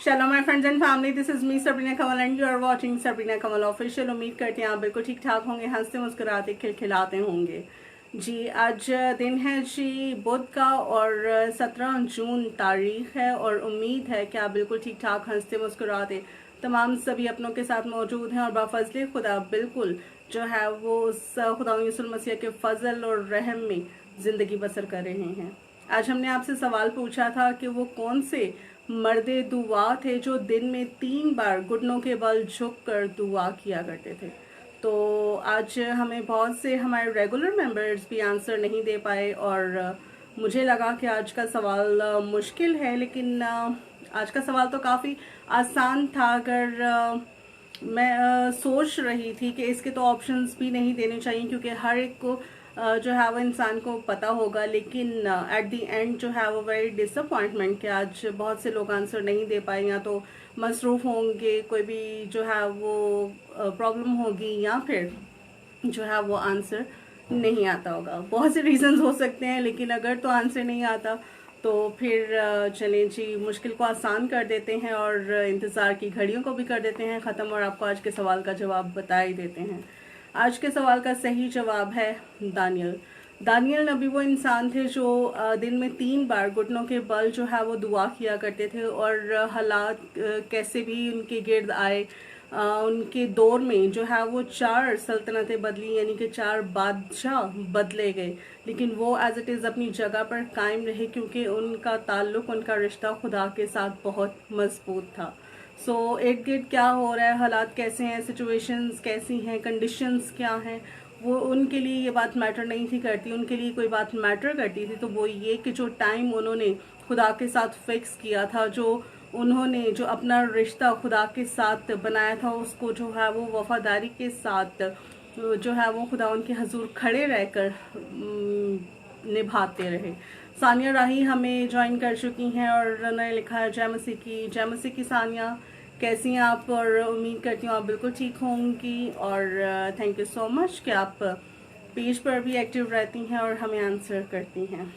Shalom my friends and family, this is me Sabrina Kamal and you are watching Sabrina Kamal Official। उम्मीद करते हैं आप बिल्कुल ठीक ठाक होंगे, हंसते मुस्कुराते खिलखिलाते होंगे जी। आज दिन है जी बुध का और 17 जून तारीख है और उम्मीद है कि आप बिल्कुल ठीक ठाक हंसते मुस्कुराते तमाम सभी अपनों के साथ मौजूद हैं और बाफजले खुदा बिल्कुल जो है वो उस खुदा यीशु मसीह के फजल और रहम में ज़िंदगी बसर कर रहे हैं। आज हमने आपसे सवाल पूछा था कि वो कौन से मर्दे दुआ थे जो दिन में 3 बार घुटनों के बल झुक कर दुआ किया करते थे। तो आज हमें बहुत से हमारे रेगुलर मेंबर्स भी आंसर नहीं दे पाए और मुझे लगा कि आज का सवाल मुश्किल है, लेकिन आज का सवाल तो काफ़ी आसान था। अगर मैं सोच रही थी कि इसके तो ऑप्शंस भी नहीं देने चाहिए क्योंकि हर एक को जो है वो इंसान को पता होगा, लेकिन एट द एंड जो है वो वेरी डिसअपॉइंटमेंट कि आज बहुत से लोग आंसर नहीं दे पाए, या तो मसरूफ़ होंगे, कोई भी जो है वो प्रॉब्लम होगी, या फिर जो है वो आंसर नहीं आता होगा। बहुत से रीजंस हो सकते हैं, लेकिन अगर तो आंसर नहीं आता तो फिर चलें जी मुश्किल को आसान कर देते हैं और इंतज़ार की घड़ियों को भी कर देते हैं ख़त्म और आपको आज के सवाल का जवाब बता ही देते हैं। आज के सवाल का सही जवाब है दानियल। दानियल नबी वो इंसान थे जो दिन में 3 बार घुटनों के बल जो है वो दुआ किया करते थे और हालात कैसे भी उनके गिर्द आए, उनके दौर में जो है वो 4 सल्तनतें बदली, यानी कि 4 बादशाह बदले गए, लेकिन वो एज इट इज़ अपनी जगह पर कायम रहे क्योंकि उनका ताल्लुक, उनका रिश्ता खुदा के साथ बहुत मजबूत था। सो इर्द गिर्द क्या हो रहा है, हालात कैसे हैं, सिचुएशंस कैसी हैं, कंडीशंस क्या हैं, वो उनके लिए ये बात मैटर नहीं थी करती। उनके लिए कोई बात मैटर करती थी तो वो ये कि जो टाइम उन्होंने खुदा के साथ फिक्स किया था, जो उन्होंने जो अपना रिश्ता खुदा के साथ बनाया था, उसको जो है वो वफादारी के साथ जो है वो खुदा उनके हजूर खड़े रहकर निभाते रहे। सानिया राही हमें ज्वाइन कर चुकी हैं और उन्होंने लिखा है जय मसीह की। जय मसीह की सानिया, कैसी हैं आप? और उम्मीद करती हूँ आप बिल्कुल ठीक होंगी और थैंक यू सो मच कि आप पेज पर भी एक्टिव रहती हैं और हमें आंसर करती हैं।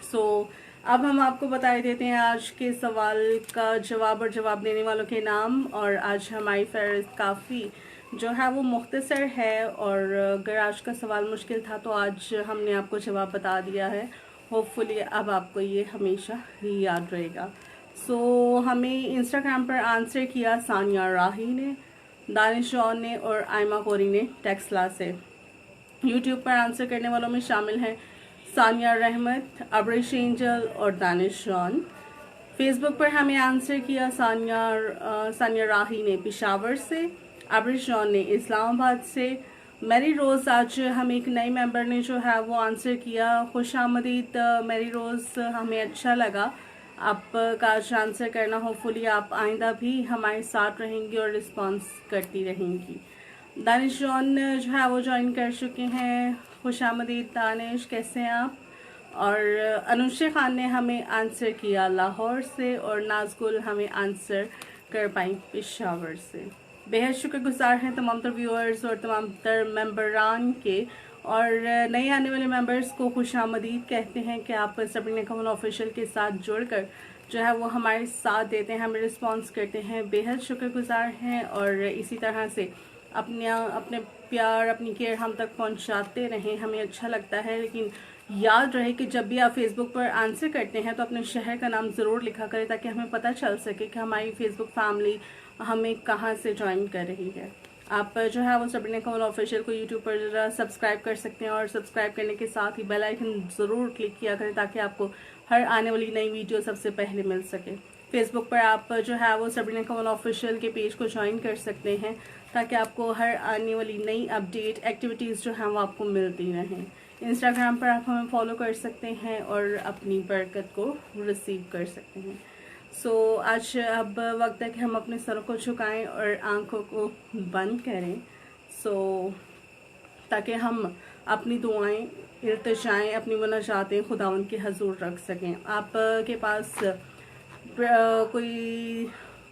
सो अब हम आपको बता देते हैं आज के सवाल का जवाब और जवाब देने वालों के नाम। और आज हमारी फहरिस्त काफ़ी जो है वो मुख्तसर है और अगर आज का सवाल मुश्किल था तो आज हमने आपको जवाब बता दिया है। होपफुली अब आपको ये हमेशा याद रहेगा। सो हमें इंस्टाग्राम पर आंसर किया सानिया राही ने, दानिश जॉन ने और आयमा कोरी ने टेक्सला से। यूट्यूब पर आंसर करने वालों में शामिल हैं सानिया रहमत, अब्रिश एंजल और दानिश जॉन। फेसबुक पर हमें आंसर किया सानिया राही ने पेशावर से, अब्रिश जॉन ने इस्लामाबाद से, मैरी रोज़। आज हमें एक नई मेंबर ने जो है वो आंसर किया। खुश आमदीद मैरी रोज़, हमें अच्छा लगा आपका आज आंसर करना। होपफुली आप आइंदा भी हमारे साथ रहेंगी और रिस्पॉन्स करती रहेंगी। दानिश जॉन जो है वो ज्वाइन कर चुके हैं। खुश आमदीद दानिश, कैसे हैं आप? और अनुष्का खान ने हमें आंसर किया लाहौर से और नाजगुल हमें आंसर कर पाई पेशावर से। बेहद शुक्रगुजार हैं तमाम तर व्यूअर्स और तमाम तर मेंबरान के, और नए आने वाले मेंबर्स को खुश आमदीद कहते हैं कि आप सबरीना कमल ऑफिशियल के साथ जुड़कर जो है वो हमारे साथ देते हैं, हमें रिस्पॉन्स करते हैं। बेहद शुक्रगुजार हैं और इसी तरह से अपने प्यार, अपनी केयर हम तक पहुंचाते रहें, हमें अच्छा लगता है। लेकिन याद रहे कि जब भी आप फेसबुक पर आंसर करते हैं तो अपने शहर का नाम ज़रूर लिखा करें ताकि हमें पता चल सके कि हमारी फेसबुक फैमिली हमें कहाँ से ज्वाइन कर रही है। आप जो है वो सबरीना कमल ऑफिशियल को यूट्यूब पर सब्सक्राइब कर सकते हैं और सब्सक्राइब करने के साथ ही बेल आइकन ज़रूर क्लिक किया करें ताकि आपको हर आने वाली नई वीडियो सबसे पहले मिल सके। फेसबुक पर आप जो है वो सबरीना कमल ऑफिशियल के पेज को ज्वाइन कर सकते हैं ताकि आपको हर आने वाली नई अपडेट एक्टिविटीज़ जो हैं वो आपको मिलती रहें। इंस्टाग्राम पर आप हमें फॉलो कर सकते हैं और अपनी बरकत को रिसीव कर सकते हैं। सो आज अब वक्त है कि हम अपने सरों को झुकाएं और आंखों को बंद करें, ताकि हम अपनी दुआएं, इल्तिजाएं, अपनी मुनाजातें खुदावन के हजूर रख सकें। आप के पास कोई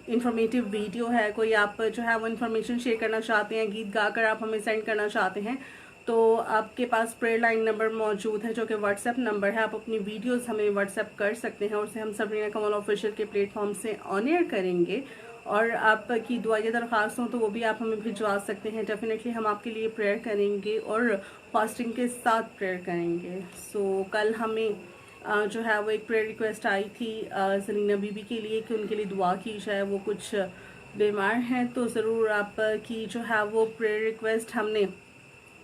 इंफॉर्मेटिव वीडियो है, कोई आप जो है वो इन्फॉर्मेशन शेयर करना चाहते हैं, गीत गाकर आप हमें सेंड करना चाहते हैं, तो आपके पास प्रेयर लाइन नंबर मौजूद है जो कि व्हाट्सएप नंबर है। आप अपनी वीडियोस हमें व्हाट्सएप कर सकते हैं और उसे हम सबरीना कमल ऑफिशियल के प्लेटफॉर्म से ऑन एयर करेंगे। और आपकी दुआ या दरख्वास्त हो तो वो भी आप हमें भिजवा सकते हैं। डेफिनेटली हम आपके लिए प्रेयर करेंगे और फास्टिंग के साथ प्रेयर करेंगे। सो कल हमें जो है वो एक प्रेयर रिक्वेस्ट आई थी सलीना बीबी के लिए कि उनके लिए दुआ की जाए, वो कुछ बीमार हैं। तो ज़रूर आपकी जो है वो प्रेयर रिक्वेस्ट हमने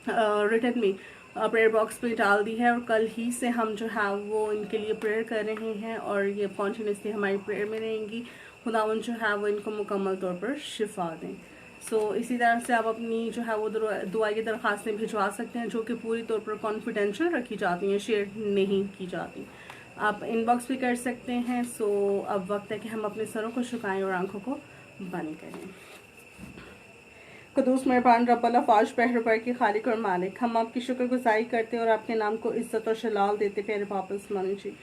रिटर्न में प्रेयर बॉक्स में डाल दी है और कल ही से हम जो है वो इनके लिए प्रेयर कर रहे हैं और ये कॉन्टिन्यूसली हमारी प्रेयर में रहेंगी। खुदावन जो है वो इनको मुकम्मल तौर पर शिफा दें। सो इसी तरह से आप अपनी जो है वो दुआ की दरख्वास्तें भिजवा सकते हैं जो कि पूरी तौर पर कॉन्फिडेंशियल रखी जाती हैं, शेयर नहीं की जाती। आप इनबॉक्स भी कर सकते हैं। सो अब वक्त है कि हम अपने सरों को झुकाएं और आंखों को बंद करें। कुदूस मेहरबान रब्बल अफ़ाज पहर पर के खालिक और मालिक, हम आपकी शुक्रगुजारी करते और आपके नाम को इज्जत और शलाल देते प्यारे पापा उस्मान जी।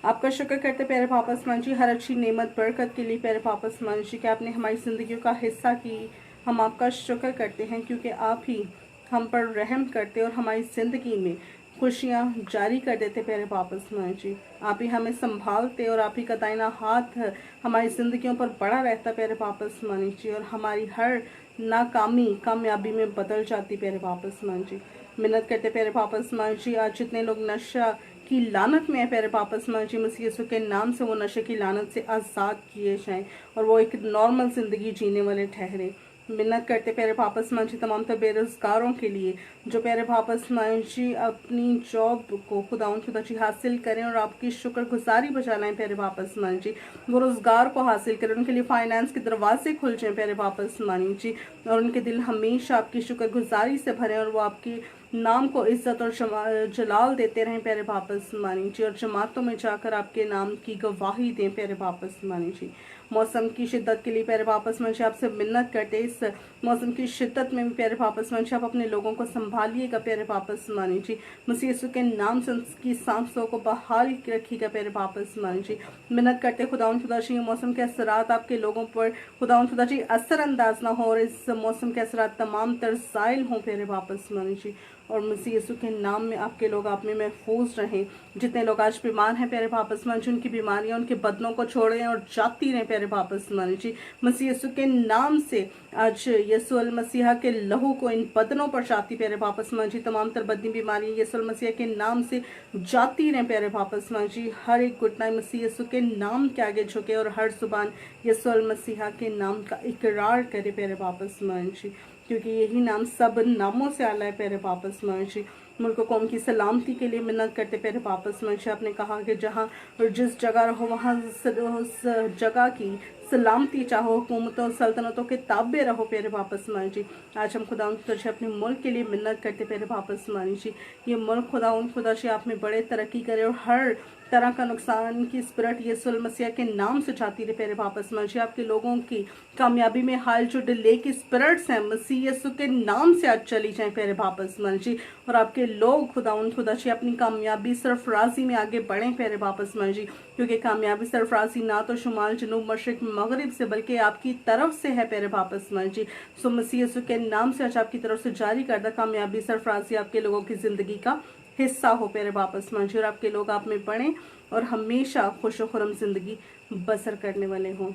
आपका शुक्र करते प्यारे पापा उस्मान जी हर अच्छी नेमत बरकत के लिए प्यारे पापा उस्मान जी कि आपने हमारी ज़िंदगियों का हिस्सा की। हम आपका शुक्र करते हैं क्योंकि आप ही हम पर रहम करते और हमारी ज़िंदगी में खुशियाँ जारी कर देते प्यारे पापा उस्मान जी। आप ही हमें संभालते और आप ही का दाहिना हाथ हमारी ज़िंदगियों पर बड़ा रहता प्यारे पापा उस्मान जी और हमारी हर नाकामी कामयाबी में बदल जाती प्यारे पापा उस्मान जी। मिन्नत करते प्यारे पापा उस्मान जी आज जितने लोग नशा की लानत में है प्यारे पापा उस्मान जी, मसीह यीशु के नाम से वो नशे की लानत से आज़ाद किए जाएं और वो एक नॉर्मल ज़िंदगी जीने वाले ठहरे। मिन्नत करते प्यारे पापा उस्मान जी तमाम तो बेरोज़गारों के लिए जो प्यारे पापा उस्मान जी अपनी जॉब को खुदा जी हासिल करें और आपकी शुक्रगुजारी बजा लाएं प्यारे पापा उस्मान जी। वो रोज़गार को हासिल करें, उनके लिए फाइनेंस के दरवाजे खुल जाएं प्यारे पापा उस्मान जी और उनके दिल हमेशा आपकी शुक्रगुजारी से भरें और वो आपकी नाम को इज्जत और जलाल देते रहें प्यारे पापा उस्मानी जी और जमातों में जाकर आपके नाम की गवाही दें प्यारे पापा उस्मानी जी। मौसम की शिद्दत के लिए प्यारे पापा उस्मान जी आपसे मिन्नत करते इस मौसम की शिद्दत में भी प्यारे पापा उस्मान जी आप अपने लोगों को संभालिएगा प्यारे पापा उस्मानी जी। मसीह यीशु के नाम से उनकी सांसों को बहाल रखिएगा प्यारे पापा उस्मानी जी। मिन्नत करते खुदा जी मौसम के असरात आपके लोगों पर खुदा जी असरअंदाज ना हो और इस मौसम के असरात तमाम तर ज़ाइल हों प्यारे पापा उस्मानी जी और मसीह यीशु के नाम में आपके लोग आप में महफूज रहें। जितने लोग आज बीमार हैं प्यारे पापा उस्मान जी उनकी बीमारियां उनके बदनों को छोड़ें और जाती रहें प्यारे पापा उस्मान जी। मसीह यीशु के नाम से आज यीशु अल मसीहा के लहू को इन बदनों पर जाती प्यारे पापा उस्मान जी। तमाम तर बदनी बीमारियां यीशु अल मसीहा के नाम से जाती रहें प्यारे पापा उस्मान जी। हर एक घुटना मसीह यीशु के नाम के आगे झुके और हर जुबान यीशु अल मसीहा के नाम का इकरार करे प्यारे पापा उस्मान जी क्योंकि यही नाम सब नामों से आला है प्यारे पापा उस्मान जी। मुल्क कौम की सलामती के लिए मिन्नत करते प्यारे पापा उस्मान जी। आपने कहा कि जहाँ और जिस जगह रहो वहाँ उस जगह की सलामती चाहो, हुकूमतों सल्तनतों के ताबे रहो प्यारे पापा उस्मान जी। आज हम खुदा जी अपने मुल्क के लिए मिन्नत करते प्यारे पापा उस्मान जी। ये मुल्क खुदा जी आप में बड़े तरक्की करे और हर तरह का नुकसान की स्पिरिट यीशु मसीह के नाम से चाहती रहे प्यारे पापा उस्मान जी। आपके लोगों की कामयाबी में हाल जो डिले की स्पिरिट्स हैं मसीह यीशु के नाम से आज चली जाएं प्यारे पापा उस्मान जी और आपके लोग खुदा जी अपनी कामयाबी सरफराजी में आगे बढ़ें प्यारे पापा उस्मान जी क्योंकि कामयाबी सरफराजी ना तो शुमाल जनूब मशरिक मगरिब से बल्कि आपकी तरफ से है प्यारे पापा उस्मान जी। सो मसीह यीशु के नाम से आज आपकी तरफ से जारी करदा कामयाबी सरफराजी आपके लोगों की जिंदगी का हिस्सा हो प्यारे पापा उस्मान जी और आपके लोग आप में पढ़ें और हमेशा खुश खुरम जिंदगी बसर करने वाले हों।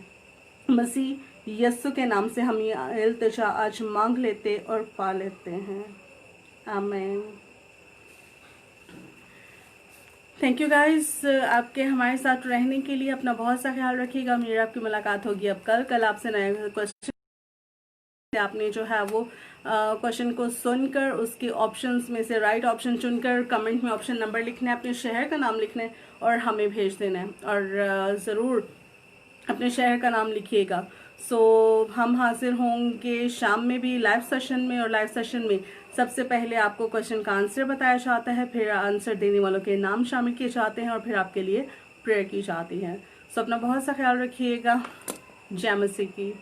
मसीह यस्सु के नाम से हम ये इल्तिजा आज मांग लेते और पा लेते हैं। आमीन। थैंक यू गाइस आपके हमारे साथ रहने के लिए। अपना बहुत सा ख्याल रखिएगा। मेरी आपकी मुलाकात होगी अब कल आपसे नए क्वेश्चन। आपने जो है वो क्वेश्चन को सुनकर उसके ऑप्शंस में से राइट ऑप्शन चुनकर कमेंट में ऑप्शन नंबर लिखना है, अपने शहर का नाम लिखना है और हमें भेज देना है और ज़रूर अपने शहर का नाम लिखिएगा। सो हम हाजिर होंगे शाम में भी लाइव सेशन में और लाइव सेशन में सबसे पहले आपको क्वेश्चन का आंसर बताया जाता है, फिर आंसर देने वालों के नाम शामिल किए जाते हैं और फिर आपके लिए प्रेयर की जाती है। सो अपना बहुत सा ख्याल रखिएगा। जय मसीह की।